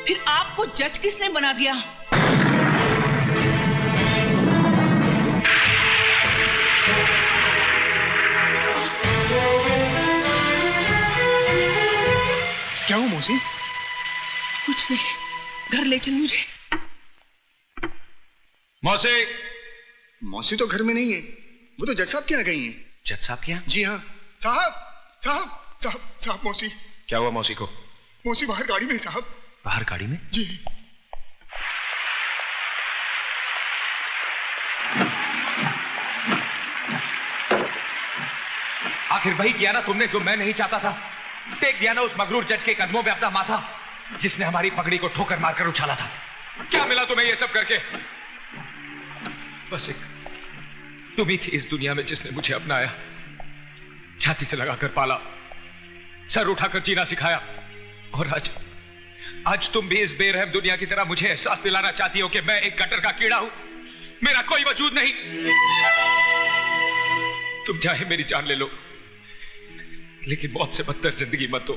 फिर आपको जज किसने बना दिया? क्या हुआ मौसी? कुछ नहीं, घर ले चल मुझे। मौसी! मौसी तो घर में नहीं है, वो तो जज साहब के यहाँ गई हैं। जज साहब के यहाँ? जी हाँ। साहब साहब साहब साहब मौसी। क्या हुआ मौसी को? मौसी बाहर गाड़ी में साहब। बाहर गाड़ी में? जी। आखिर वही किया ना तुमने जो मैं नहीं चाहता था। टेक दिया ना उस मगरूर जज के कदमों पे अपना माथा, जिसने हमारी पगड़ी को ठोकर मारकर उछाला था। क्या मिला तुम्हें ये सब करके? बस एक तुम ही थी इस दुनिया में जिसने मुझे अपनाया, छाती से लगाकर पाला, सर उठाकर जीना सिखाया। और आज तुम भी इस बेरहम दुनिया की तरह मुझे एहसास दिलाना चाहती हो कि मैं एक गटर का कीड़ा हूं, मेरा कोई वजूद नहीं। तुम चाहे मेरी जान ले लो, लेकिन मौत से बदतर जिंदगी मत दो।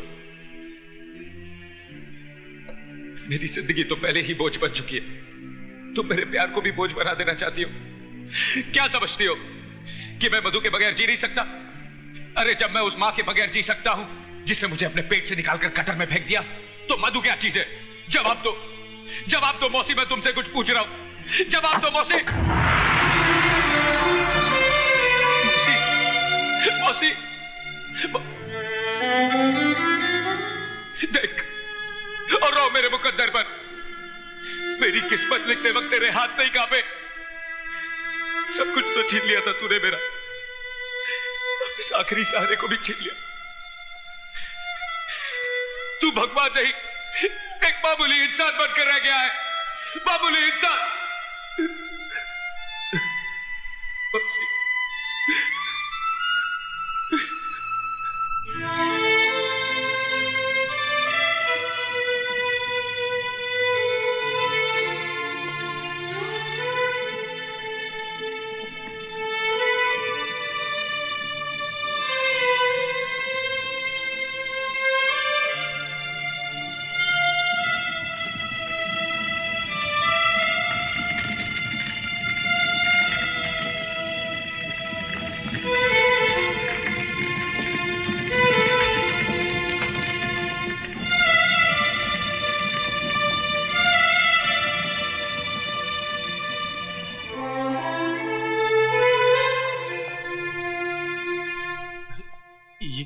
मेरी जिंदगी तो पहले ही बोझ बन चुकी है, तुम मेरे प्यार को भी बोझ बना देना चाहती हो। क्या समझती हो कि मैं मधु के बगैर जी नहीं सकता? अरे जब मैं उस मां के बगैर जी सकता हूं जिसने मुझे अपने पेट से निकालकर कटर में फेंक दिया, तो मधु क्या चीज है? जवाब दो मौसी, मैं तुमसे कुछ पूछ रहा हूं, जवाब दो मौसी। मौसी, देख और रो मेरे मुकद्दर पर। मेरी किस्मत लिखते वक्त तेरे हाथ नहीं कांपे। सब कुछ तो छीन लिया था तूने मेरा, इस आखिरी सहारे को भी छीन लिया। तू भगवान नहीं, एक मामूली इंसान बनकर रह गया है, मामूली इंसान।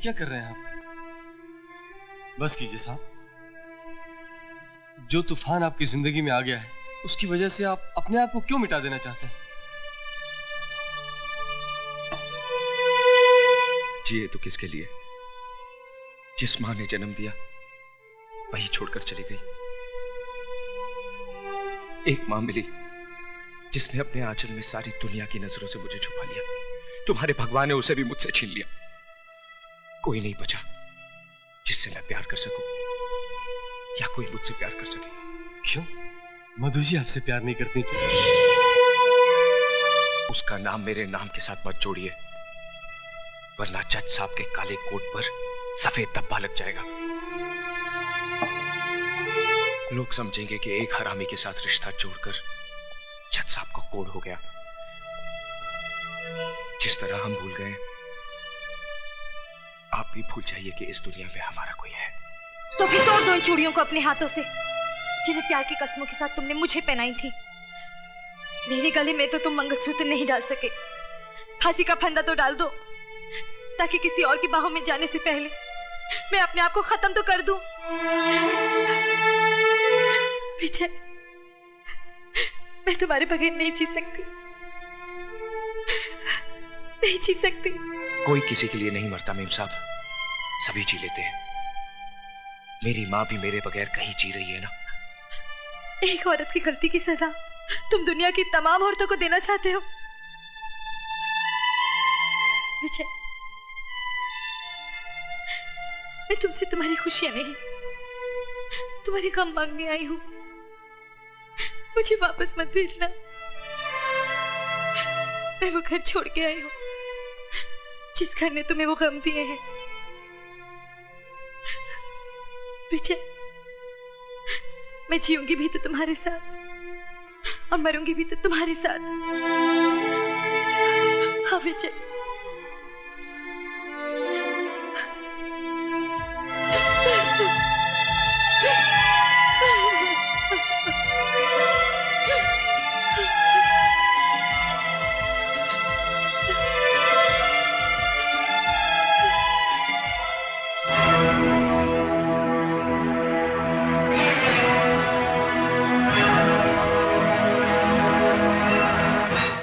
क्या कर रहे हैं आप? बस कीजिए साहब। जो तूफान आपकी जिंदगी में आ गया है, उसकी वजह से आप अपने आप को क्यों मिटा देना चाहते हैं? जिए तो किसके लिए? जिस मां ने जन्म दिया वही छोड़कर चली गई। एक मां मिली जिसने अपने आंचल में सारी दुनिया की नजरों से मुझे छुपा लिया। तुम्हारे भगवान ने उसे भी मुझसे छीन लिया। कोई नहीं बचा जिससे मैं प्यार कर सकूं या कोई मुझसे प्यार कर सके। क्यों? मधु जी आपसे प्यार नहीं करती क्या? उसका नाम मेरे नाम के साथ मत जोड़िए, वरना जज साहब के काले कोट पर सफेद धब्बा लग जाएगा। लोग समझेंगे कि एक हरामी के साथ रिश्ता जोड़कर जज साहब को कोड हो गया। जिस तरह हम भूल गए, आप भी भूल जाइए कि इस दुनिया में हमारा कोई है। तो फिर तोड़ दो इन चूड़ियों को अपने हाथों से, जिन्हें प्यार की कसमों के साथ तुमने मुझे पहनाई थी। मेरे गले में तो तुम मंगलसूत्र नहीं डाल सके, फांसी का फंदा तो डाल दो, ताकि किसी और की बाहों में जाने से पहले मैं अपने आप को खत्म तो कर दूं। विजय, मैं तुम्हारे बगैर नहीं जी सकती, नहीं जी सकती। कोई किसी के लिए नहीं मरता मेम साहब, सभी जी लेते हैं। मेरी माँ भी मेरे बगैर कहीं जी रही है ना। एक औरत की गलती की सजा तुम दुनिया की तमाम औरतों को देना चाहते हो। विजय, मैं तुमसे तुम्हारी खुशियां नहीं, तुम्हारे गम मांगने आई हूं। मुझे वापस मत भेजना। मैं वो घर छोड़ के आई हूं जिस घर ने तुम्हें वो गम दिए हैं। विजय, मैं जीऊंगी भी तो तुम्हारे साथ और मरूंगी भी तो तुम्हारे साथ। हाँ विजय,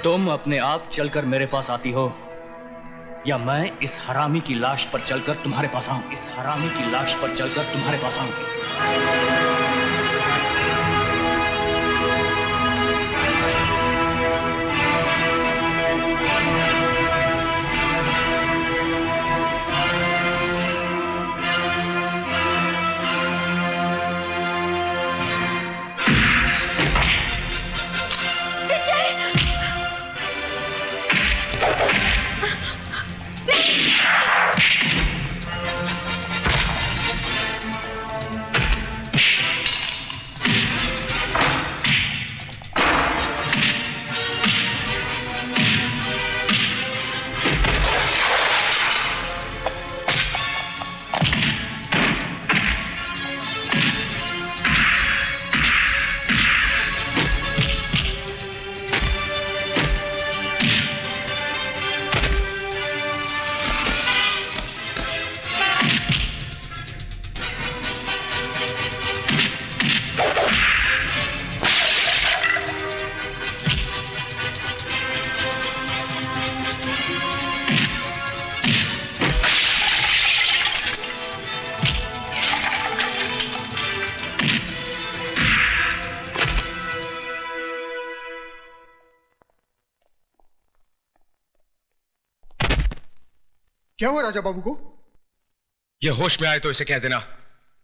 तुम अपने आप चलकर मेरे पास आती हो या मैं इस हरामी की लाश पर चलकर तुम्हारे पास आऊं? इस हरामी की लाश पर चलकर तुम्हारे पास आऊं। क्या हुआ राजा बाबू को? ये होश में आए तो इसे कह देना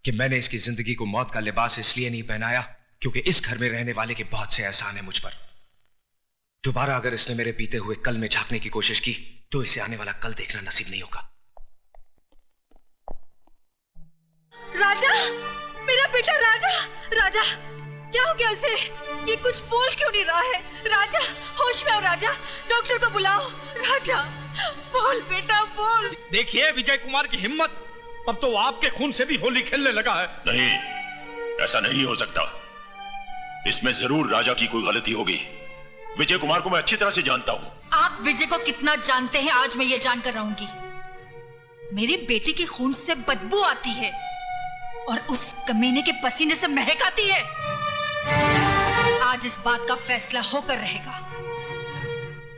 कि मैंने इसकी जिंदगी को मौत का लिबास इसलिए नहीं पहनाया क्योंकि इस घर में रहने वाले के बहुत से एहसान है मुझ पर। दोबारा अगर इसने मेरे बीते हुए कल में झांकने की कोशिश की तो इसे आने वाला कल देखना नसीब नहीं होगा। राजा, मेरा बेटा राजा, राजा क्या हो गया इसे? ये कुछ बोल क्यों नहीं रहा है? राजा होश में आओ राजा, डॉक्टर को बुलाओ। राजा बोल बेटा बोल। देखिए विजय कुमार की हिम्मत, अब तो आपके खून से भी होली खेलने लगा है। नहीं, ऐसा नहीं हो सकता। इसमें जरूर राजा की कोई गलती होगी। विजय कुमार को मैं अच्छी तरह से जानता हूं। आप विजय को कितना जानते हैं आज मैं ये जानकर रहूंगी। मेरे बेटे के खून से बदबू आती है और उस कमीने के पसीने से महक आती है। आज इस बात का फैसला होकर रहेगा।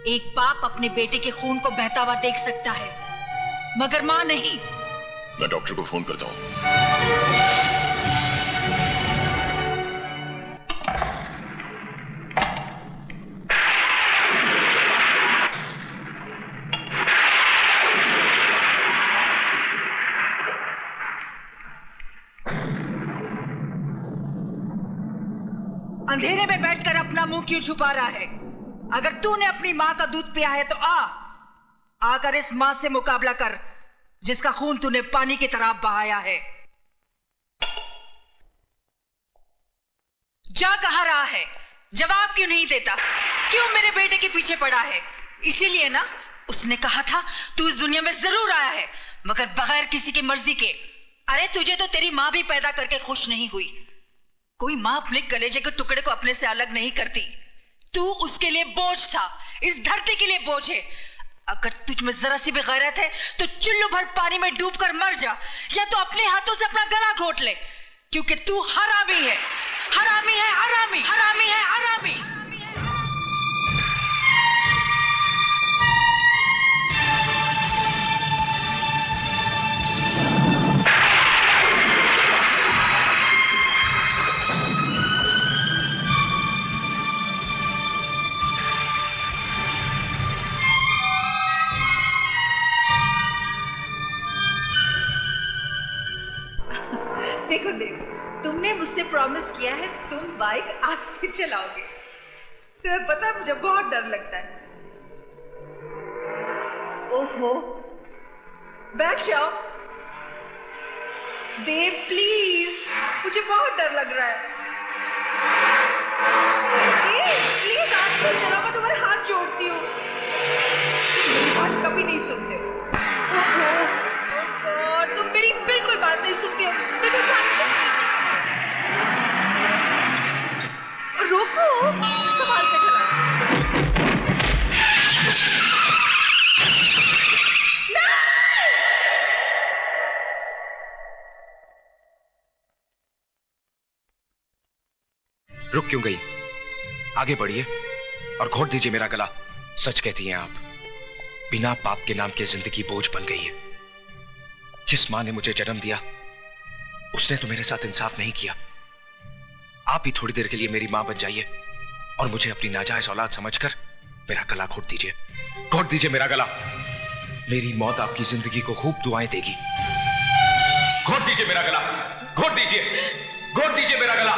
एक बाप अपने बेटे के खून को बहता हुआ देख सकता है मगर मां नहीं। मैं डॉक्टर को फोन करता हूं। अंधेरे में बैठकर अपना मुंह क्यों छुपा रहा है? अगर तूने अपनी मां का दूध पिया है तो आकर इस मां से मुकाबला कर जिसका खून तूने पानी की तरह बहाया है। जा कहां रहा है? जवाब क्यों नहीं देता? क्यों मेरे बेटे के पीछे पड़ा है? इसीलिए ना उसने कहा था तू इस दुनिया में जरूर आया है मगर बगैर किसी की मर्जी के। अरे तुझे तो तेरी मां भी पैदा करके खुश नहीं हुई। कोई मां अपने कलेजे के टुकड़े को अपने से अलग नहीं करती। तू उसके लिए बोझ था, इस धरती के लिए बोझ है। अगर तुझ में जरा सी भी गैरत है तो चुल्लू भर पानी में डूबकर मर जा या तो अपने हाथों से अपना गला घोट ले, क्योंकि तू हरामी है, हरामी है, हरामी, हरामी है, हरामी। देखो देखो, तुमने मुझसे प्रॉमिस किया है तुम बाइक आस्ते चलाओगे। तुम्हें पता है मुझे बहुत डर लगता है। ओहो, बैठ जाओ। देव प्लीज, मुझे बहुत डर लग रहा है। रुक क्यों गई? आगे बढ़िए और घोट दीजिए मेरा गला। सच कहती हैं आप, बिना पाप के नाम की जिंदगी बोझ बन गई है। जिस मां ने मुझे जन्म दिया उसने तो मेरे साथ इंसाफ नहीं किया। आप ही थोड़ी देर के लिए मेरी मां बन जाइए और मुझे अपनी नाजायज औलाद समझकर मेरा गला घोट दीजिए। घोट दीजिए मेरा गला। मेरी मौत आपकी जिंदगी को खूब दुआएं देगी। घोट दीजिए मेरा गला, घोट दीजिए, घोट दीजिए मेरा गला।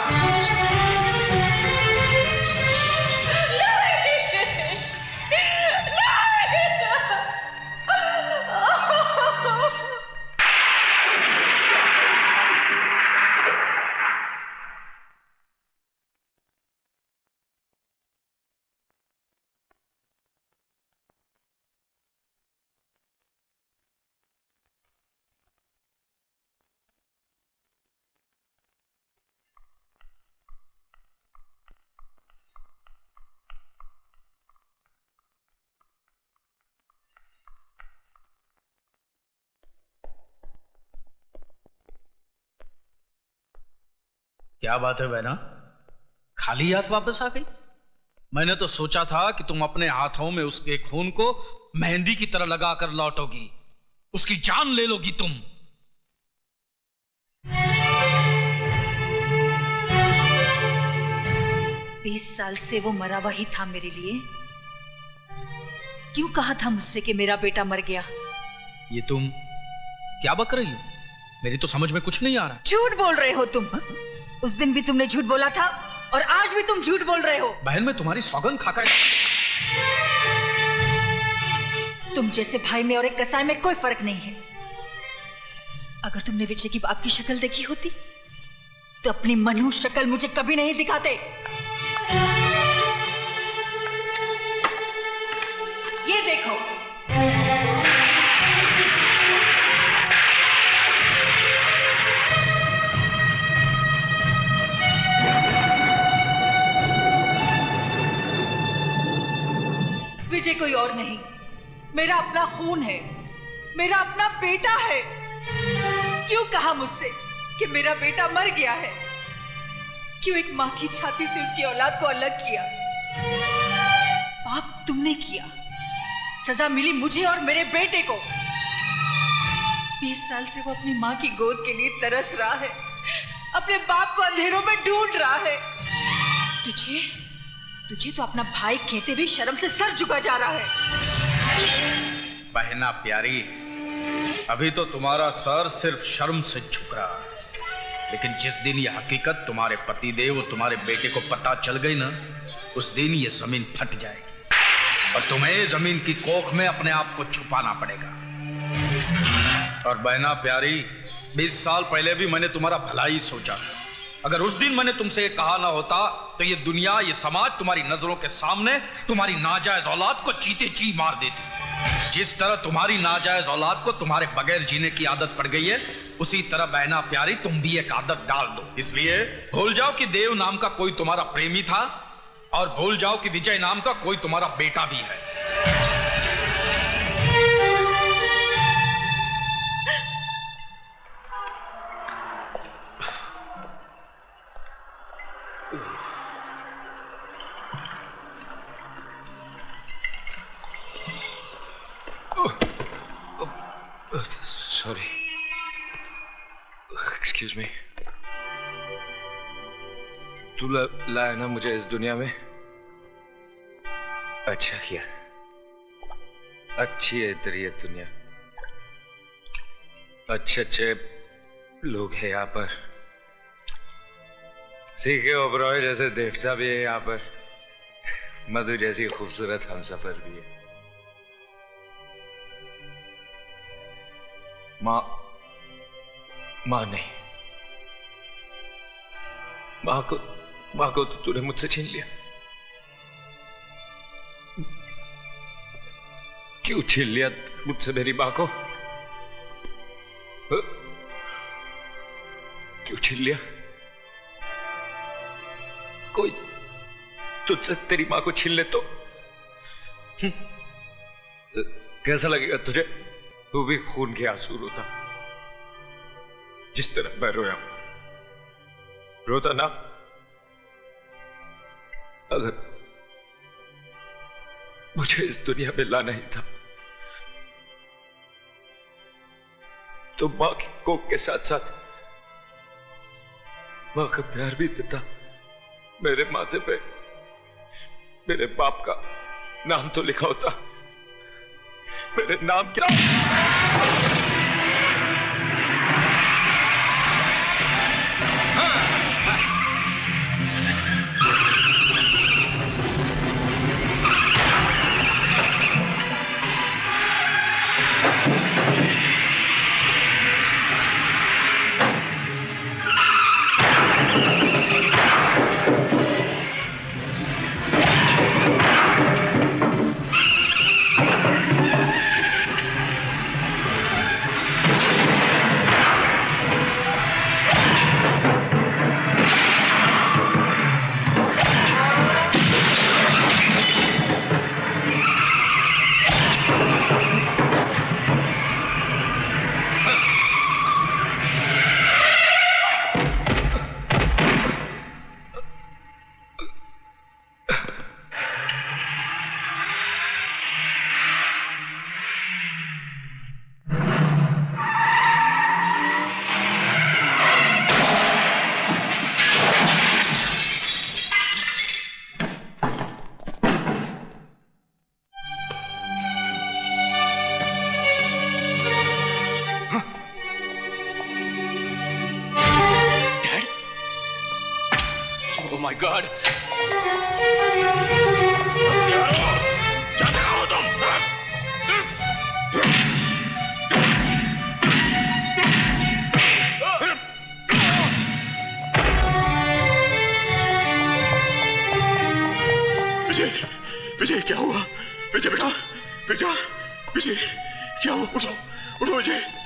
क्या बात है बहना, खाली हाथ वापस आ गई? मैंने तो सोचा था कि तुम अपने हाथों में उसके खून को मेहंदी की तरह लगाकर लौटोगी, उसकी जान ले लोगी तुम। बीस साल से वो मरा वही था मेरे लिए। क्यों कहा था मुझसे कि मेरा बेटा मर गया? ये तुम क्या बक रही हो? मेरी तो समझ में कुछ नहीं आ रहा। झूठ बोल रहे हो तुम। उस दिन भी तुमने झूठ बोला था और आज भी तुम झूठ बोल रहे हो। बहन, मैं तुम्हारी सौगंध खाकर। तुम जैसे भाई में और एक कसाई में कोई फर्क नहीं है। अगर तुमने विजय की बाप की शक्ल देखी होती तो अपनी मनहूस शक्ल मुझे कभी नहीं दिखाते। ये देखो, विजय कोई और नहीं, मेरा अपना खून है, मेरा अपना बेटा है। क्यों कहा मुझसे कि मेरा बेटा मर गया है? क्यों एक मां की छाती से उसकी औलाद को अलग किया? पाप तुमने किया, सजा मिली मुझे और मेरे बेटे को। 20 साल से वो अपनी मां की गोद के लिए तरस रहा है, अपने बाप को अंधेरों में ढूंढ रहा है। तुझे तो अपना भाई कहते भी शर्म से सर झुका जा रहा है। बहना प्यारी, अभी तो तुम्हारा सर सिर्फ शर्म से झुक रहा है, लेकिन जिस दिन यह हकीकत तुम्हारे पतिदेव और तुम्हारे बेटे को पता चल गई ना, उस दिन ये जमीन फट जाएगी और तुम्हें जमीन की कोख में अपने आप को छुपाना पड़ेगा। और बहना प्यारी, 20 साल पहले भी मैंने तुम्हारा भला ही सोचा था। अगर उस दिन मैंने तुमसे ये कहा ना होता तो ये दुनिया, ये समाज तुम्हारी नजरों के सामने तुम्हारी नाजायज औलाद को चीते जी मार देती। जिस तरह तुम्हारी नाजायज औलाद को तुम्हारे बगैर जीने की आदत पड़ गई है, उसी तरह बहना प्यारी तुम भी एक आदत डाल दो। इसलिए भूल जाओ कि देव नाम का कोई तुम्हारा प्रेमी था और भूल जाओ कि विजय नाम का कोई तुम्हारा बेटा भी है। Sorry, excuse me. तू लाया ना मुझे इस दुनिया में? अच्छा किया, अच्छी है तेरी ये दुनिया। अच्छे अच्छे लोग हैं यहाँ पर, सीखे ओबरॉय जैसे देवता भी है यहाँ पर, मधु जैसी खूबसूरत हमसफर भी है। माँ नहीं, माँ को तो तूने मुझसे छीन लिया। क्यों छीन लिया मुझसे मेरी माँ को? क्यों छीन लिया? कोई तुझसे तेरी माँ को छीन ले तो कैसा लगेगा तुझे? तू भी खून के आंसू रोता जिस तरह मैं रोया। रोता ना अगर मुझे इस दुनिया में लाना ही था तो मां की कोख के साथ साथ मां का प्यार भी देता। मेरे माथे पे मेरे बाप का नाम तो लिखा होता। मेरे नाम क्या? विजय क्या हुआ? विजय बेटा, बेटा, विजय क्या हुआ? उठो, उठो विजय।